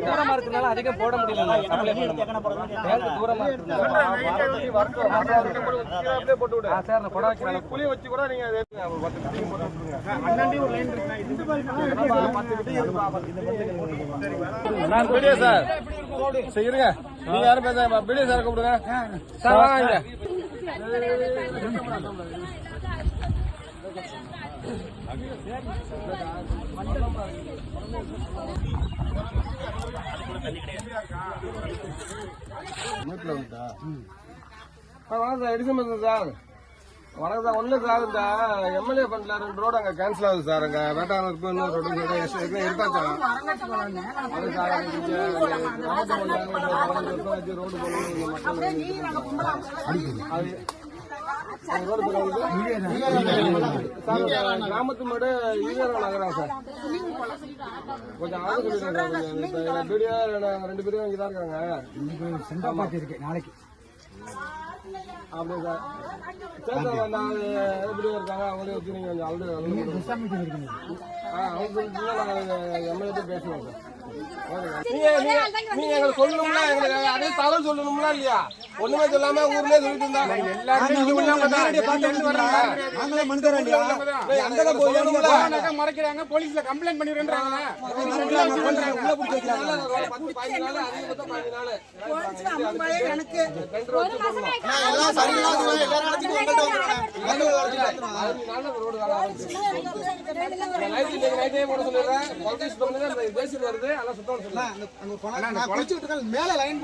தூரமா இருக்கனால அதிகம் போட முடியல. தூரமா புளி வச்சு கூட நீங்க சார் செய்யுங்க. நீங்க யாரும் பேசுங்க. பிடிஓ சார் கூப்பிடுங்க. சார் வாங்க. வாங்க சார், எடிசன் பேசுறேன் சார். வணக்கம் சார். ஒன்றும் சார், இந்த எம்எல்ஏ ஃபண்ட்ல 2 ரோடு அங்கே கேன்சல் ஆகுது சார். அங்கே வேட்டாளர் இன்னொரு ரோடு இருக்காச்சா அது சார். ரோடு கிராமத்து மாடு ஈவேரா நகரம் சார். கொஞ்சம் ஆறு சொல்லிடுறேன் சார். கொஞ்சம் வீடியோ 2 பேரும் இங்கே தான் இருக்காங்க. நாளைக்கு அப்படியே சார். சரி சார், நாங்கள் எப்படியும் இருக்காங்க. அவங்களே வச்சு நீங்கள் கொஞ்சம் ஆல்ரெடி அவங்க நாங்கள் எம்எல்ஏ பேசுவோம் சார். நீங்க எங்களுக்கு சொல்லணும்ல, எங்களுக்கு அதே தகவல் சொல்லணும்ல இல்லையா? ஒண்ணுமே சொல்லாம ஊர்லயே சொல்லிட்டு இருந்தாங்க. மறைக்கிறாங்க, போலீஸ்ல கம்ப்ளைண்ட் பண்ணிடுறாங்க. மேல லைன்